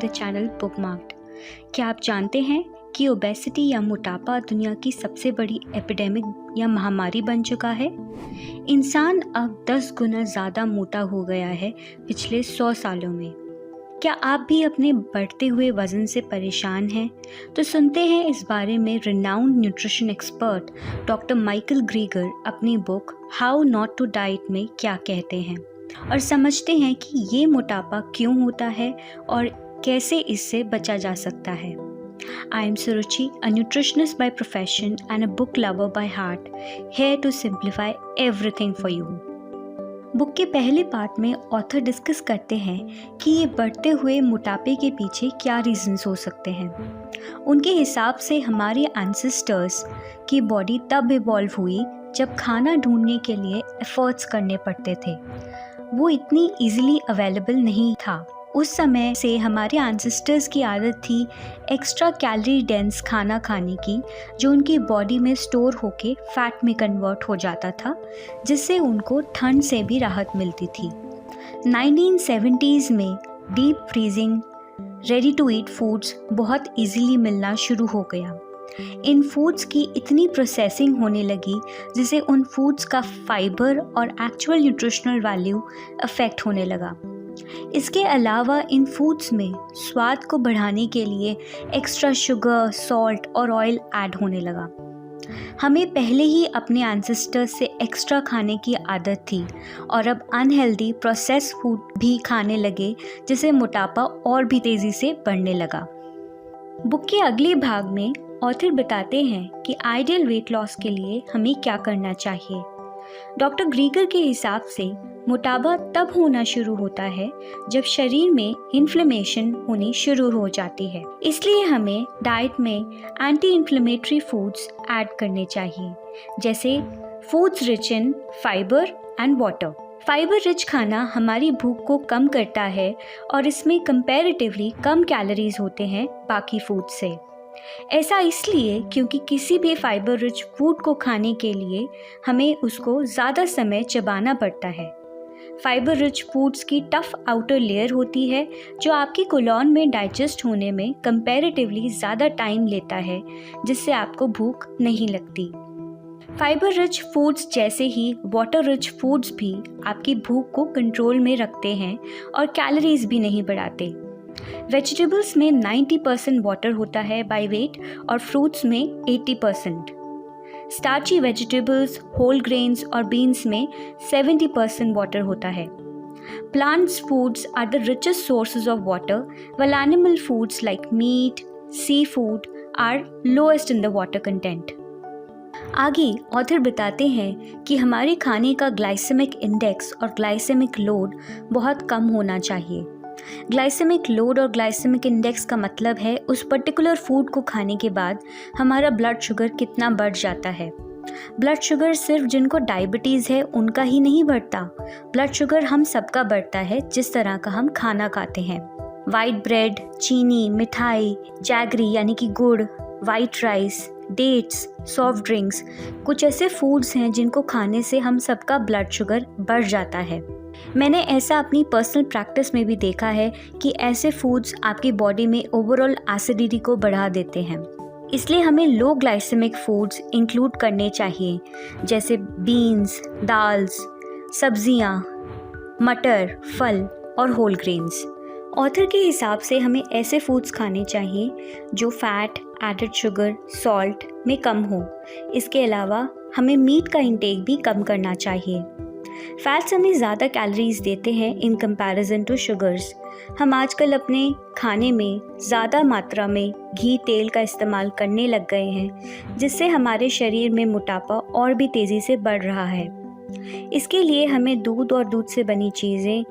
The channel बुकमार्क्ड। क्या आप जानते हैं कि ओबेसिटी या मोटापा दुनिया की सबसे बड़ी एपिडेमिक या महामारी बन चुका है? इंसान अब 10 गुना ज़्यादा मोटा हो गया है पिछले 100 सालों में। क्या आप भी अपने बढ़ते हुए वज़न से परेशान हैं? तो सुनते हैं इस बारे में renowned nutrition expert doctor Michael Greger अपनी book how not to diet में क्या कहते हैं, और समझते हैं कि ये मोटापा क्यों होता है और कैसे इससे बचा जा सकता है। I am Suruchi, a nutritionist by profession and a book lover by heart, here to simplify everything for you. Book के पहले पार्ट में ऑथर डिस्कस करते हैं कि ये बढ़ते हुए मोटापे के पीछे क्या रीजंस हो सकते हैं। उनके हिसाब से हमारे एंसेस्टर्स की बॉडी तब इवॉल्व हुई जब खाना ढूंढने के लिए एफर्ट्स करने पड़ते थे। वो इतनी इजीली अवेलेबल नहीं था। उस समय से हमारे एंसेस्टर्स की आदत थी एक्स्ट्रा कैलोरी डेंस खाना खाने की, जो उनकी बॉडी में स्टोर होके फैट में कन्वर्ट हो जाता था, जिससे उनको ठंड से भी राहत मिलती थी। 1970s में deep freezing ready to eat foods बहुत इजीली मिलना शुरू हो गया। इन फूड्स की इतनी प्रोसेसिंग होने लगी जिससे उन फूड्स का फाइबर और एक्चुअल न्यूट्रिशनल वैल्यू अफेक्ट होने लगा। इसके अलावा इन फूड्स में स्वाद को बढ़ाने के लिए एक्स्ट्रा शुगर, सॉल्ट और ऑयल ऐड होने लगा। हमें पहले ही अपने एंसेस्टर्स से एक्स्ट्रा खाने की आदत थी और अब अनहेल्दी प्रोसेस्ड फूड भी खाने लगे, जिससे मोटापा और भी तेज़ी से बढ़ने लगा। बुक के अगले भाग में ऑथर बताते हैं कि आइडियल वेट लॉस के लिए हमें क्या करना चाहिए। डॉक्टर ग्रीगर के हिसाब से मोटापा तब होना शुरू होता है जब शरीर में इन्फ्लेमेशन होनी शुरू हो जाती है। इसलिए हमें डाइट में एंटी इन्फ्लेमेटरी फूड्स ऐड करने चाहिए, जैसे foods rich in fibre and water. Fibre rich खाना हमारी भूख को कम करता है और इसमें कंपैरेटिवली कम कैलोरीज होते हैं बाकी फूड से। ऐसा इसलिए क्योंकि किसी भी फाइबर रिच फूड को खाने के लिए हमें उसको ज़्यादा समय चबाना पड़ता है। फाइबर रिच फूड्स की टफ आउटर लेयर होती है जो आपकी कोलोन में डाइजेस्ट होने में कंपैरेटिवली ज़्यादा टाइम लेता है, जिससे आपको भूख नहीं लगती। फाइबर रिच फूड्स जैसे ही वाटर रिच फूड्स भी आपकी भूख को कंट्रोल में रखते हैं और कैलोरीज भी नहीं बढ़ाते। वेजिटेबल्स में 90% वाटर होता है बाय वेट और फ्रूट्स में 80%। स्टार्ची वेजिटेबल्स, होल ग्रेन्स और बीन्स में 70% वाटर होता है। Plants foods are the richest sources of water, while animal foods like meat, seafood are lowest in the water content. आगे ऑथर बताते हैं कि हमारे खाने का ग्लाइसेमिक इंडेक्स और ग्लाइसेमिक लोड बहुत कम होना चाहिए। ग्लाइसेमिक लोड और ग्लाइसेमिक इंडेक्स का मतलब है उस पर्टिकुलर फूड को खाने के बाद हमारा ब्लड शुगर कितना बढ़ जाता है। ब्लड शुगर सिर्फ जिनको डायबिटीज़ है उनका ही नहीं बढ़ता, ब्लड शुगर हम सबका बढ़ता है जिस तरह का हम खाना खाते हैं। वाइट ब्रेड, चीनी, मिठाई, जैगरी यानी कि गुड़, white rice, dates, soft drinks कुछ ऐसे फूड्स हैं जिनको खाने से हम सबका ब्लड शुगर बढ़ जाता है। मैंने ऐसा अपनी पर्सनल प्रैक्टिस में भी देखा है कि ऐसे फूड्स आपकी बॉडी में ओवरऑल एसिडिटी को बढ़ा देते हैं। इसलिए हमें लो ग्लाइसेमिक फूड्स इंक्लूड करने चाहिए, जैसे बीन्स, दाल्स, सब्जियां, मटर, फल और होल ग्रेन्स। ऑथर के हिसाब से हमें ऐसे फूड्स खाने चाहिए जो फैट, एडेड शुगर, सॉल्ट में कम हो। इसके अलावा हमें मीट का इंटेक भी कम करना चाहिए। फैट्स हमें ज़्यादा कैलोरीज देते हैं इन कंपैरिजन टू शुगर्स। हम आजकल अपने खाने में ज़्यादा मात्रा में घी, तेल का इस्तेमाल करने लग गए हैं, जिससे हमारे शरीर में मोटापा और भी तेज़ी से बढ़ रहा है। इसके लिए हमें दूध और दूध से बनी चीज़ें,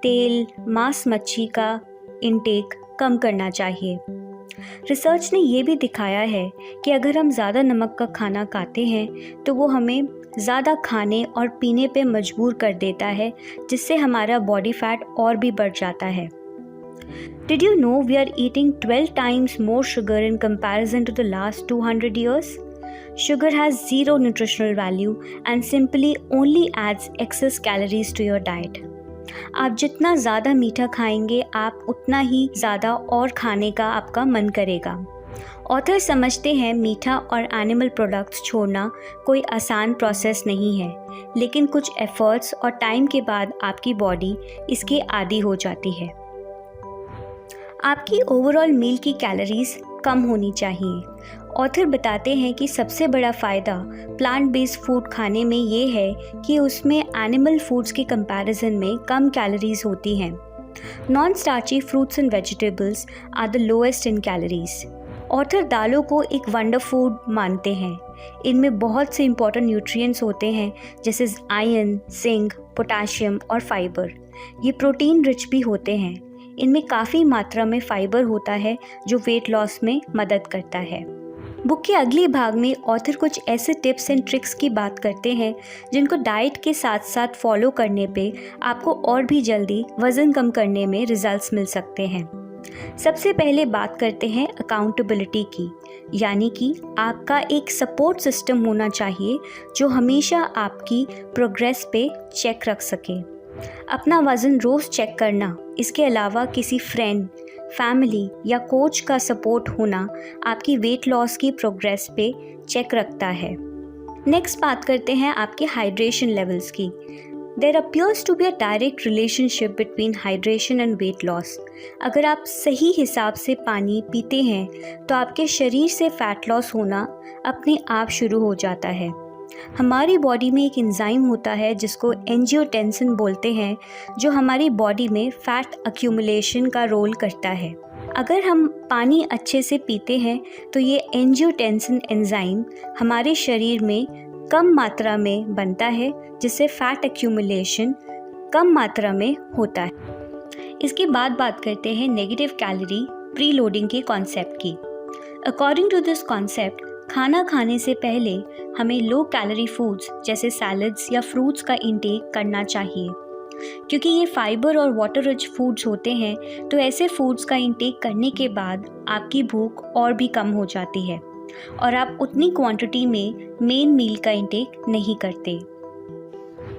तेल, मांस, मच्छी का इंटेक कम करना चाहिए। रिसर्च ने ये भी दिखाया है कि अगर हम ज़्यादा नमक का खाना खाते हैं तो वो हमें ज़्यादा खाने और पीने पे मजबूर कर देता है, जिससे हमारा बॉडी फैट और भी बढ़ जाता है। Did you know we are eating 12 times more sugar in comparison to the last 200 years? Sugar has zero nutritional value and simply only adds excess calories to your diet. आप जितना ज़्यादा मीठा खाएंगे आप उतना ही ज़्यादा और खाने का आपका मन करेगा। ऑथर समझते हैं मीठा और एनिमल प्रोडक्ट्स छोड़ना कोई आसान प्रोसेस नहीं है, लेकिन कुछ एफर्ट्स और टाइम के बाद आपकी बॉडी इसके आदी हो जाती है। आपकी ओवरऑल मील की कैलोरीज कम होनी चाहिए। ऑथर बताते हैं कि सबसे बड़ा फ़ायदा प्लांट बेस्ड फूड खाने में ये है कि उसमें एनिमल फूड्स के कंपैरिजन में कम कैलोरीज होती हैं। Non starchy fruits and vegetables are the lowest in calories. Author दालों को एक वंडर फूड मानते हैं। इनमें बहुत से इंपॉर्टेंट न्यूट्रिएंट्स होते हैं जैसे आयरन, जिंक, पोटेशियम और फाइबर। ये प्रोटीन रिच भी होते हैं। इनमें काफ़ी मात्रा में फाइबर होता है जो वेट लॉस में मदद करता है। बुक के अगले भाग में ऑथर कुछ ऐसे टिप्स एंड ट्रिक्स की बात करते हैं जिनको डाइट के साथ साथ फॉलो करने पे आपको और भी जल्दी वज़न कम करने में रिजल्ट्स मिल सकते हैं। सबसे पहले बात करते हैं अकाउंटेबिलिटी की, यानी कि आपका एक सपोर्ट सिस्टम होना चाहिए जो हमेशा आपकी प्रोग्रेस पे चेक रख सके। अपना वज़न रोज़ चेक करना, इसके अलावा किसी फ्रेंड, फैमिली या कोच का सपोर्ट होना आपकी वेट लॉस की प्रोग्रेस पे चेक रखता है। नेक्स्ट बात करते हैं आपके हाइड्रेशन लेवल्स की। There appears to be a direct relationship between hydration and weight loss. अगर आप सही हिसाब से पानी पीते हैं तो आपके शरीर से फैट लॉस होना अपने आप शुरू हो जाता है। हमारी बॉडी में एक एंजाइम होता है जिसको एंजियोटेंसिन बोलते हैं, जो हमारी बॉडी में फैट अक्यूमुलेशन का रोल करता है। अगर हम पानी अच्छे से पीते हैं तो ये एंजियोटेंसिन एंजाइम हमारे शरीर में कम मात्रा में बनता है, जिससे फैट अक्यूमुलेशन कम मात्रा में होता है। इसके बाद बात करते हैं नेगेटिव कैलोरी प्री लोडिंग के कॉन्सेप्ट की। अकॉर्डिंग टू दिस कॉन्सेप्ट, खाना खाने से पहले हमें लो कैलोरी फूड्स जैसे सैलड्स या फ्रूट्स का इंटेक करना चाहिए। क्योंकि ये फाइबर और वाटर रिच फूड्स होते हैं, तो ऐसे फूड्स का इंटेक करने के बाद आपकी भूख और भी कम हो जाती है और आप उतनी क्वांटिटी में मेन मील का इंटेक नहीं करते।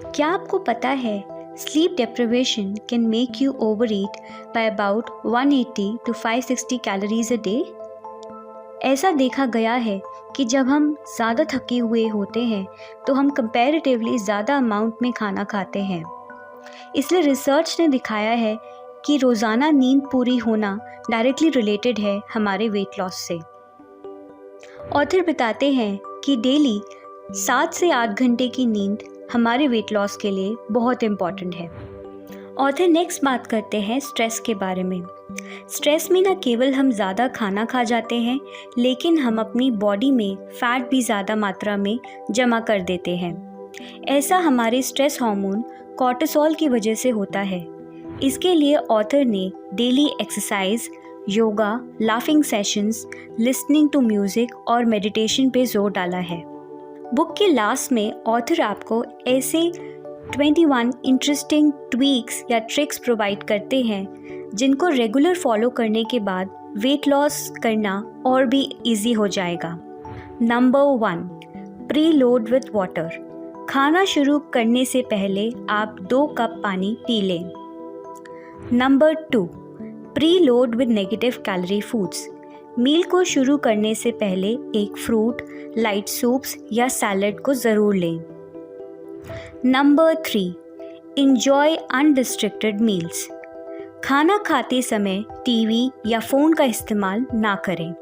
क्या आपको पता है sleep deprivation can make you over eat by about 180 to 560 calories a day. ऐसा देखा गया है कि जब हम ज़्यादा थके हुए होते हैं तो हम कंपैरेटिवली ज़्यादा अमाउंट में खाना खाते हैं। इसलिए रिसर्च ने दिखाया है कि रोज़ाना नींद पूरी होना डायरेक्टली रिलेटेड है हमारे वेट लॉस से। ऑथर बताते हैं कि डेली 7 से 8 घंटे की नींद हमारे वेट लॉस के लिए बहुत इम्पॉर्टेंट है। ऑथर नेक्स्ट बात करते हैं स्ट्रेस के बारे में। स्ट्रेस में न केवल हम ज़्यादा खाना खा जाते हैं, लेकिन हम अपनी बॉडी में फ़ैट भी ज़्यादा मात्रा में जमा कर देते हैं। ऐसा हमारे स्ट्रेस हार्मोन कॉर्टिसोल की वजह से होता है। इसके लिए ऑथर ने daily exercise, yoga, laughing sessions, listening to music और मेडिटेशन पे जोर डाला है। बुक के लास्ट में ऑथर आपको ऐसे 21 इंटरेस्टिंग ट्वीक्स या ट्रिक्स प्रोवाइड करते हैं जिनको रेगुलर फॉलो करने के बाद वेट लॉस करना और भी इजी हो जाएगा। Number 1, pre load with water. खाना शुरू करने से पहले आप 2 कप पानी पी लें। Number 2, preload with negative calorie foods. Meal को शुरू करने से पहले एक फ्रूट, लाइट सूप्स या सैलड को ज़रूर लें। Number 3, enjoy undistracted meals. खाना खाते समय टीवी या फ़ोन का इस्तेमाल ना करें।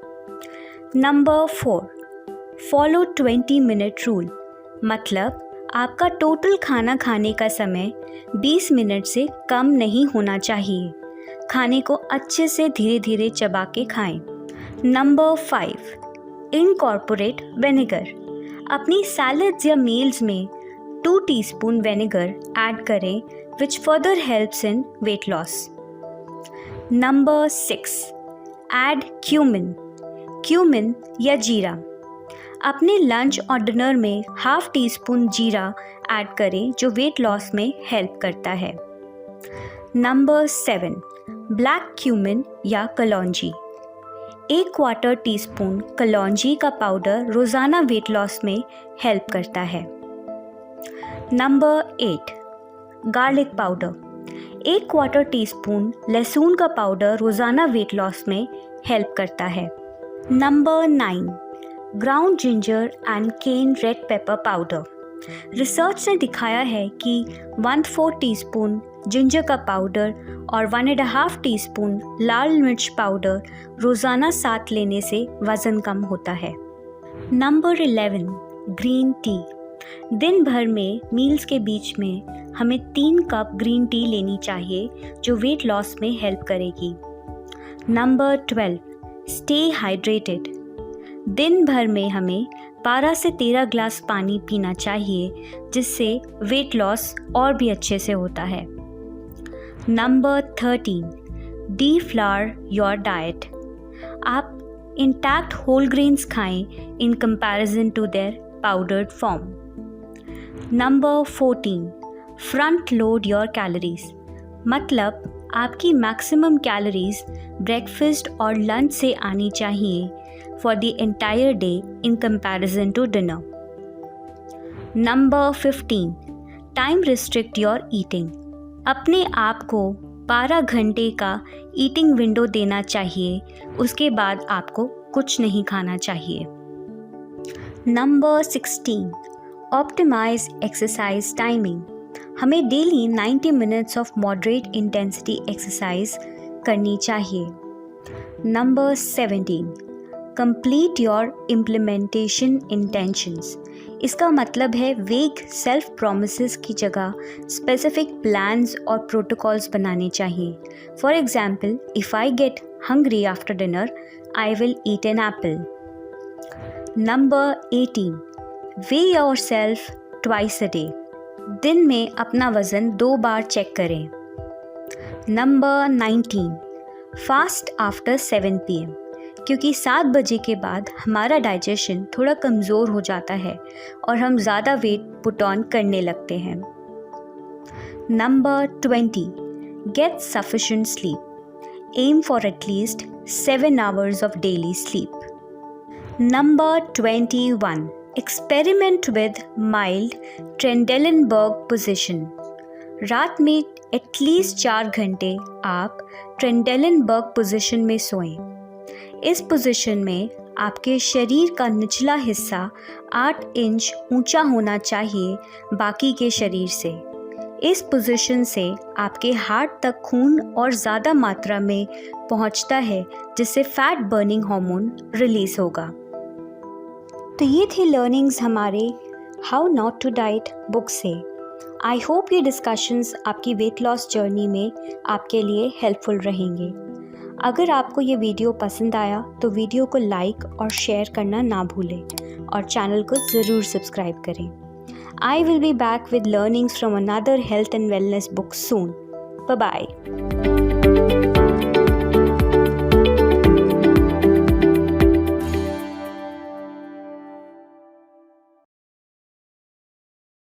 Number 4, follow 20 minute rule. मतलब आपका टोटल खाना खाने का समय 20 मिनट से कम नहीं होना चाहिए। खाने को अच्छे से धीरे धीरे चबा के खाएं। Number 5, incorporate vinegar. अपनी सैलड्स या मील्स में 2 टीस्पून विनेगर ऐड करें, which further helps in weight loss. Number 6, add cumin या जीरा। अपने लंच और डिनर में ½ टीस्पून जीरा ऐड करें, जो वेट लॉस में हेल्प करता है। नंबर 7, ब्लैक क्यूमिन या कलौंजी। 1/4 टीस्पून कलौंजी का पाउडर रोज़ाना वेट लॉस में हेल्प करता है। Number 8, garlic powder. 1/4 टीस्पून लहसुन का पाउडर रोज़ाना वेट लॉस में हेल्प करता है। Number 9, ground ginger and cayenne red pepper powder. Research ने दिखाया है कि 1/4 टीस्पून जिंजर का पाउडर और 1.5 टीस्पून लाल मिर्च पाउडर रोज़ाना साथ लेने से वज़न कम होता है। Number 11, green tea. दिन भर में मील्स के बीच में हमें 3 कप ग्रीन टी लेनी चाहिए जो वेट लॉस में हेल्प करेगी। Number 12, stay hydrated. दिन भर में हमें 12 से 13 ग्लास पानी पीना चाहिए जिससे वेट लॉस और भी अच्छे से होता है। Number 13, deflour your diet. आप इंटैक्ट होल ग्रेन्स खाएं in comparison to their powdered form. Number 14, front load your calories. मतलब आपकी मैक्सिमम कैलोरीज ब्रेकफास्ट और लंच से आनी चाहिए for the entire day in comparison to dinner. Number 15, time restrict your eating. अपने आप को 12 घंटे का ईटिंग विंडो देना चाहिए, उसके बाद आपको कुछ नहीं खाना चाहिए। Number 16, optimise exercise timing. हमें daily 90 minutes of moderate intensity exercise करनी चाहिए। Number 17, complete your implementation intentions. इसका मतलब है वेग सेल्फ प्रोमिसेस की जगह स्पेसिफिक प्लान्स और प्रोटोकॉल्स बनाने चाहिए। For example, if I get hungry after dinner I will eat an apple. Number 18, way your self twice a day. दिन में अपना वज़न 2 बार चेक करें। Number 19, fast after 7 PM। क्योंकि 7 बजे के बाद हमारा डाइजेशन थोड़ा कमज़ोर हो जाता है और हम ज़्यादा वेट पुट ऑन करने लगते हैं। Number 20, get sufficient sleep. Aim for at least 7 hours of daily sleep. Number 21, experiment with mild Trendelenburg position. रात में एटलीस्ट 4 घंटे आप ट्रेंडेलेनबर्ग पोजीशन में सोएं। इस पोजीशन में आपके शरीर का निचला हिस्सा 8 इंच ऊंचा होना चाहिए बाकी के शरीर से। इस पोजीशन से आपके हार्ट तक खून और ज़्यादा मात्रा में पहुंचता है जिससे फैट बर्निंग हार्मोन रिलीज़ होगा। तो ये थे लर्निंग्स हमारे how not to diet book से। आई होप ये डिस्कशंस आपकी वेट लॉस जर्नी में आपके लिए हेल्पफुल रहेंगे। अगर आपको ये वीडियो पसंद आया तो वीडियो को लाइक और शेयर करना ना भूलें और चैनल को ज़रूर सब्सक्राइब करें। I will be back with learnings from another health and wellness book soon. Bye bye.